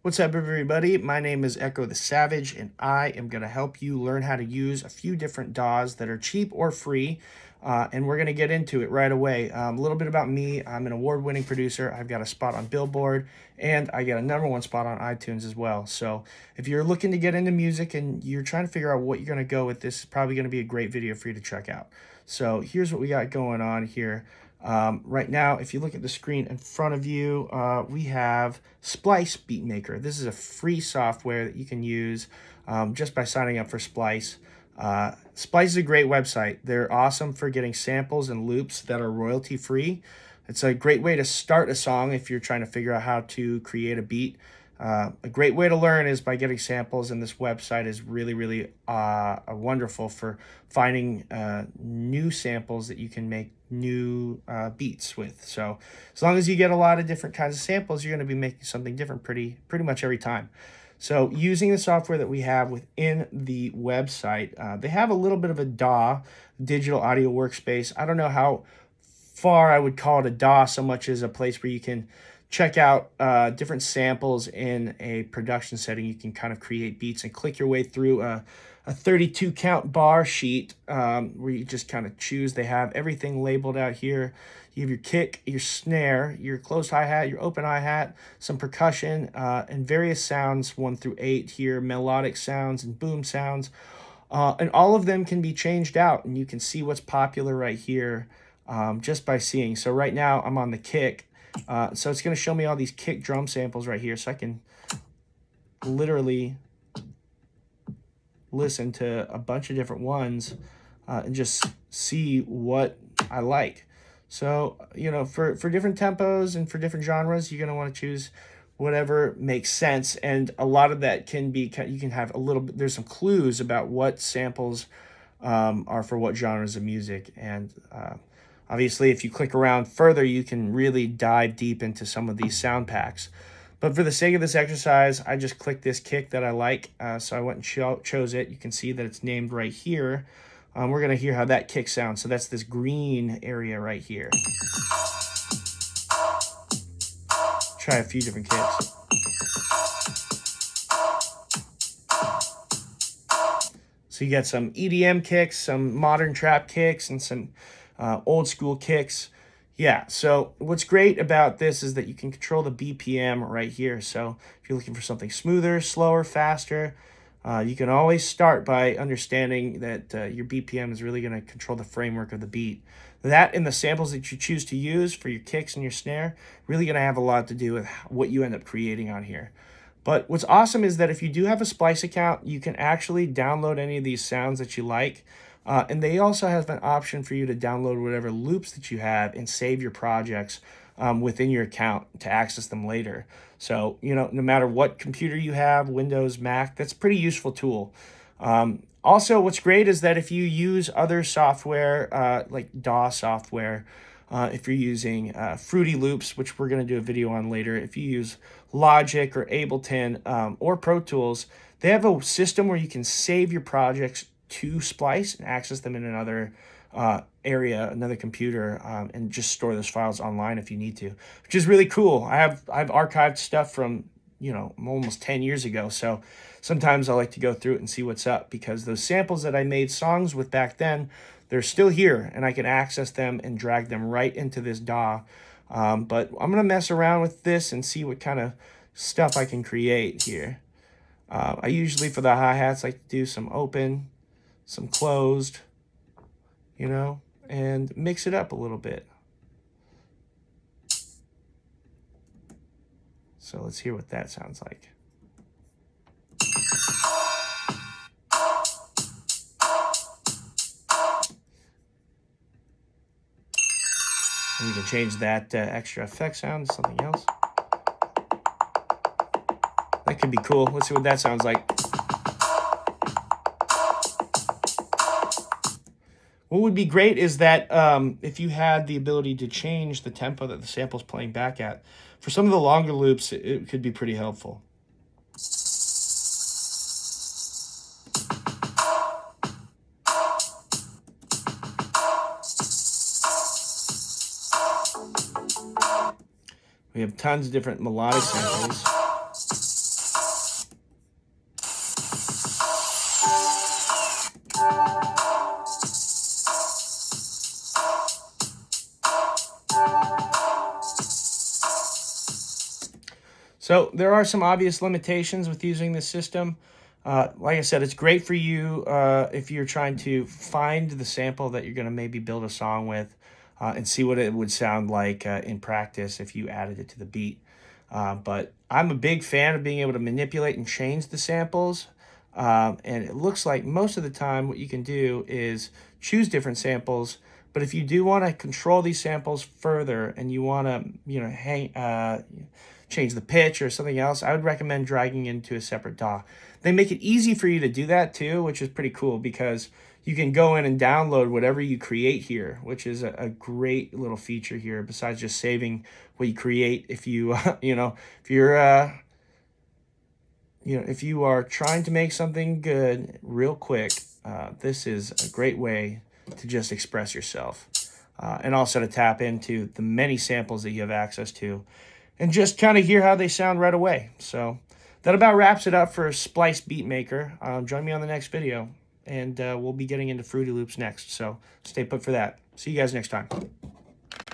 What's up, everybody? My name is Echo the Savage, and I am going to help you learn how to use a few different DAWs that are cheap or free, and we're going to get into it right away. A little bit about me. I'm an award-winning producer. I've got a spot on Billboard, and I got a #1 spot on iTunes as well. So if you're looking to get into music and you're trying to figure out what you're going to go with, this is probably going to be a great video for you to check out. So here's what we got going on here. Right now, if you look at the screen in front of you, we have Splice Beatmaker. This is a free software that you can use just by signing up for Splice. Splice is a great website. They're awesome for getting samples and loops that are royalty free. It's a great way to start a song if you're trying to figure out how to create a beat. A great way to learn is by getting samples, and this website is really wonderful for finding new samples that you can make new beats with. So as long as you get a lot of different kinds of samples, you're going to be making something different pretty much every time. So using the software that we have within the website, they have a little bit of a DAW, digital audio workspace. I don't know how far I would call it a DAW so much as a place where you can check out different samples in a production setting. You can kind of create beats and click your way through a 32 count bar sheet where you just kind of choose. They have everything labeled out here. You have your kick, your snare, your closed hi-hat, your open hi-hat, some percussion, and various sounds 1 through 8 here, melodic sounds and boom sounds. And all of them can be changed out, and you can see what's popular right here just by seeing. So right now I'm on the kick. So it's going to show me all these kick drum samples right here, so I can literally listen to a bunch of different ones and just see what I like. So, you know, for different tempos and for different genres, you're going to want to choose whatever makes sense. And a lot of that can be, you can have a little bit, there's some clues about what samples are for what genres of music. And obviously, if you click around further, you can really dive deep into some of these sound packs. But for the sake of this exercise, I just clicked this kick that I like. So I went and chose it. You can see that it's named right here. We're going to hear how that kick sounds. So that's this green area right here. Try a few different kicks. So you got some EDM kicks, some modern trap kicks, and some old school kicks. Yeah, so what's great about this is that you can control the BPM right here. So if you're looking for something smoother, slower, faster, you can always start by understanding that your BPM is really going to control the framework of the beat. That and the samples that you choose to use for your kicks and your snare really going to have a lot to do with what you end up creating on here. But what's awesome is that if you do have a Splice account, you can actually download any of these sounds that you like. And they also have an option for you to download whatever loops that you have and save your projects within your account to access them later. So, you know, no matter what computer you have, Windows, Mac, that's a pretty useful tool. Also, what's great is that if you use other software, like DAW software, if you're using Fruity Loops, which we're going to do a video on later, if you use Logic or Ableton or Pro Tools, they have a system where you can save your projects to Splice and access them in another area, another computer, and just store those files online if you need to, which is really cool. I've archived stuff from, you know, almost 10 years ago, so sometimes I like to go through it and see what's up, because those samples that I made songs with back then, they're still here, and I can access them and drag them right into this DAW. But I'm gonna mess around with this and see what kind of stuff I can create here. I usually, for the hi-hats, like to do some open, some closed, you know, and mix it up a little bit. So let's hear what that sounds like. And we can change that extra effect sound to something else. That could be cool. Let's see what that sounds like. What would be great is that if you had the ability to change the tempo that the sample's playing back at, for some of the longer loops, it could be pretty helpful. We have tons of different melodic samples. So there are some obvious limitations with using this system. Like I said, it's great for you if you're trying to find the sample that you're going to maybe build a song with and see what it would sound like in practice if you added it to the beat. But I'm a big fan of being able to manipulate and change the samples. And it looks like most of the time what you can do is choose different samples. But if you do want to control these samples further and you want to, change the pitch or something else, I would recommend dragging into a separate DAW. They make it easy for you to do that too, which is pretty cool because you can go in and download whatever you create here, which is a great little feature here besides just saving what you create. If you, if you're, if you are trying to make something good real quick, this is a great way to just express yourself and also to tap into the many samples that you have access to and just kind of hear how they sound right away. So that about wraps it up for Splice Beatmaker. Join me on the next video, and we'll be getting into Fruity Loops next. So stay put for that. See you guys next time.